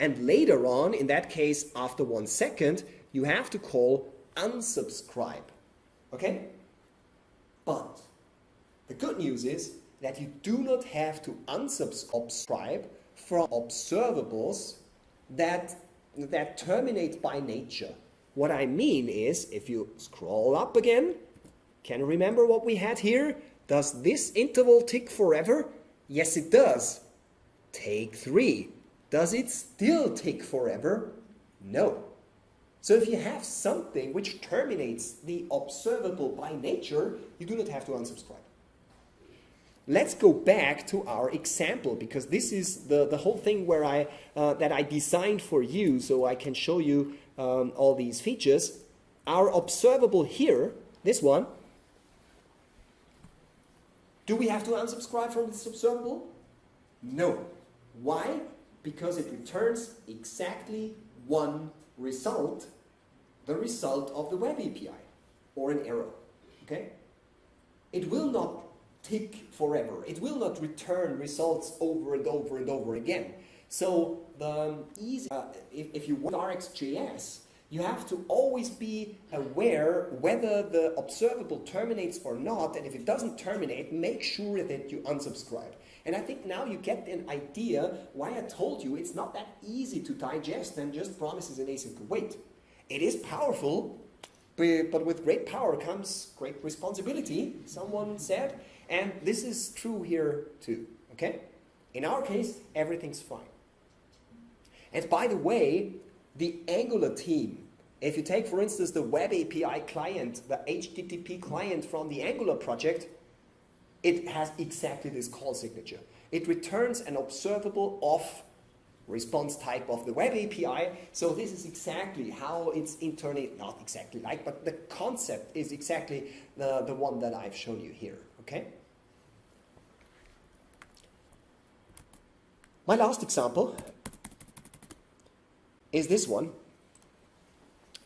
and later on, in that case after 1 second, you have to call unsubscribe. Okay? But the good news is that you do not have to unsubscribe from observables that terminate by nature. What I mean is, if you scroll up again, can you remember what we had here? Does this interval tick forever? Yes, it does. Take 3. Does it still tick forever? No. So if you have something which terminates the observable by nature, you do not have to unsubscribe. Let's go back to our example, because this is the whole thing where that I designed for you so I can show you all these features. Our observable here, this one, do we have to unsubscribe from this observable? No. Why? Because it returns exactly one result, the result of the web API, or an error. Okay? It will not tick forever. It will not return results over and over and over again. So if you want RxJS, you have to always be aware whether the observable terminates or not, and if it doesn't terminate, make sure that you unsubscribe. And I think now you get an idea why I told you it's not that easy to digest and just promises an async await. It is powerful, but with great power comes great responsibility, someone said, and this is true here too, okay? In our case, everything's fine. And by the way, the Angular team, if you take, for instance, the web API client, the HTTP client from the Angular project, it has exactly this call signature. It returns an observable of response type of the web API. So this is exactly how it's internally, not exactly like, but the concept is exactly the one that I've shown you here, okay? My last example is this one.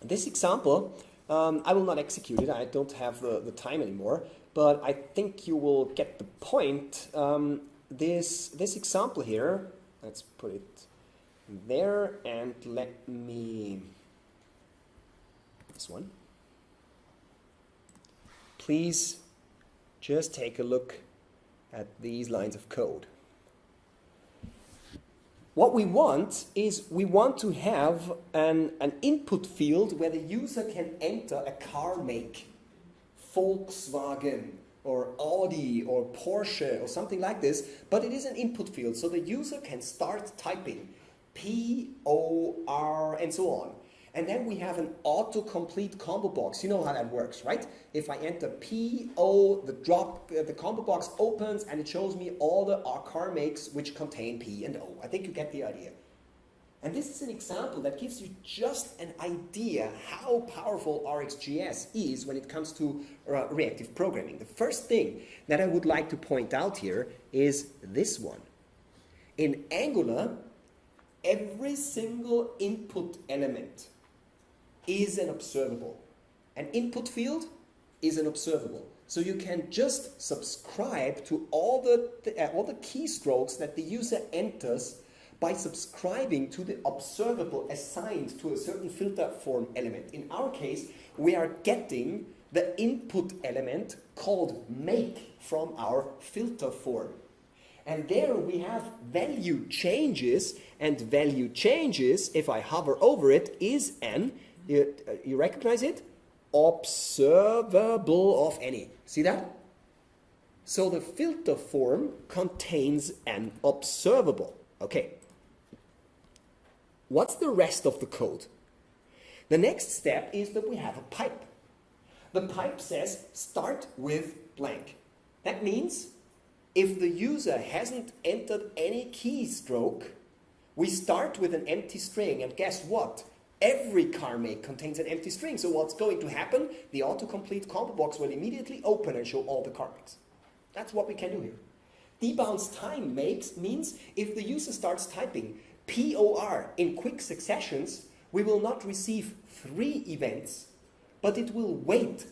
This example, I will not execute it. I don't have the time anymore, but I think you will get the point. This example here, let's put it there, and let me, this one. Please just take a look at these lines of code. What we want is we want to have an input field where the user can enter a car make, Volkswagen or Audi or Porsche or something like this, but it is an input field, so the user can start typing P, O, R, and so on. And then we have an autocomplete combo box. You know how that works, right? If I enter P, O, the combo box opens and it shows me all the car makes which contain P and O. I think you get the idea. And this is an example that gives you just an idea how powerful RxJS is when it comes to reactive programming. The first thing that I would like to point out here is this one. In Angular, every single input element is an observable. An input field is an observable. So you can just subscribe to all the keystrokes that the user enters by subscribing to the observable assigned to a certain filter form element. In our case, we are getting the input element called make from our filter form. And there we have value changes, and value changes, if I hover over it, is an, you recognize it? Observable of any. See that? So the filter form contains an observable. Okay. What's the rest of the code? The next step is that we have a pipe. The pipe says start with blank. That means if the user hasn't entered any keystroke, we start with an empty string, and guess what? Every car make contains an empty string, so what's going to happen? The autocomplete combo box will immediately open and show all the car makes. That's what we can do here. Debounce time means if the user starts typing POR in quick successions, we will not receive 3 events, but it will wait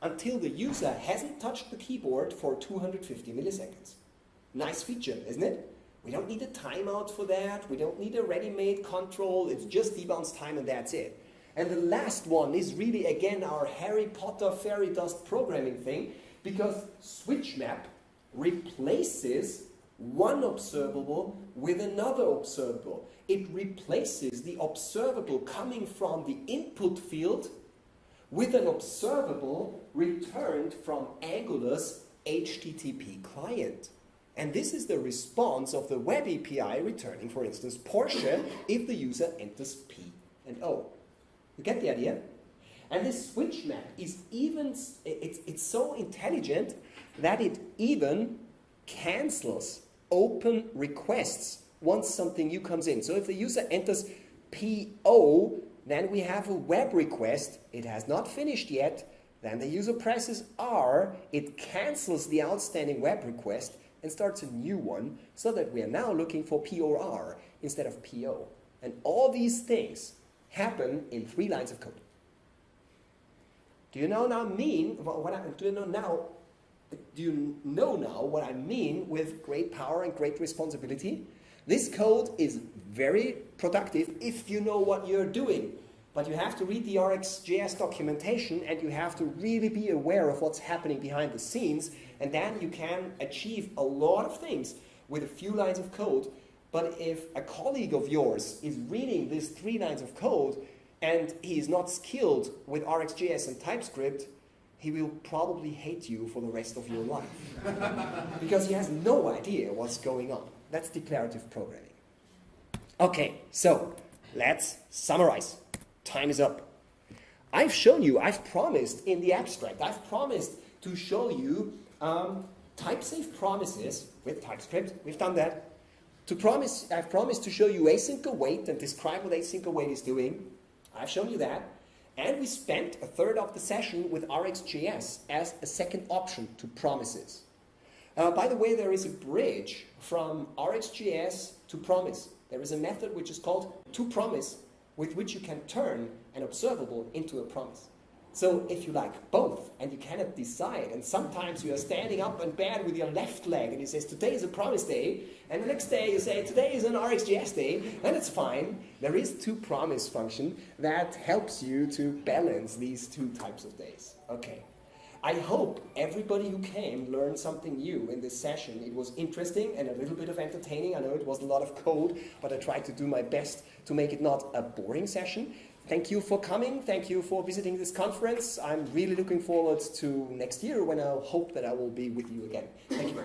until the user hasn't touched the keyboard for 250 milliseconds. Nice feature, isn't it? We don't need a timeout for that. We don't need a ready-made control. It's just debounce time and that's it. And the last one is really, again, our Harry Potter fairy dust programming thing, because switch map replaces one observable with another observable. It replaces the observable coming from the input field with an observable returned from Angular's HTTP client. And this is the response of the web API returning, for instance, Porsche if the user enters P and O. You get the idea? And this switch map is even, it's so intelligent that it even cancels open requests once something new comes in. So if the user enters PO, then we have a web request. It has not finished yet. Then the user presses R. It cancels the outstanding web request and starts a new one, so that we are now looking for P or R instead of PO. And all these things happen in 3 lines of code. Do you know now what I mean with great power and great responsibility? This code is very productive if you know what you're doing. But you have to read the RxJS documentation and you have to really be aware of what's happening behind the scenes, and then you can achieve a lot of things with a few lines of code. But if a colleague of yours is reading these 3 lines of code and he is not skilled with RxJS and TypeScript, he will probably hate you for the rest of your life. Because he has no idea what's going on. That's declarative programming. Okay, so let's summarize. Time is up. I've shown you, I've promised in the abstract, I've promised to show you type-safe promises with TypeScript. We've done that. I've promised to show you async await and describe what async await is doing. I've shown you that. And we spent a third of the session with RxJS as a second option to promises. By the way, there is a bridge from RxJS to promise. There is a method which is called toPromise, with which you can turn an observable into a promise. So if you like both and you cannot decide, and sometimes you are standing up in bed with your left leg and you say, today is a promise day, and the next day you say, today is an RxJS day, then it's fine. There is toPromise function that helps you to balance these 2 types of days. Okay. I hope everybody who came learned something new in this session. It was interesting and a little bit of entertaining. I know it was a lot of code, but I tried to do my best to make it not a boring session. Thank you for coming. Thank you for visiting this conference. I'm really looking forward to next year when I hope that I will be with you again. Thank you very much.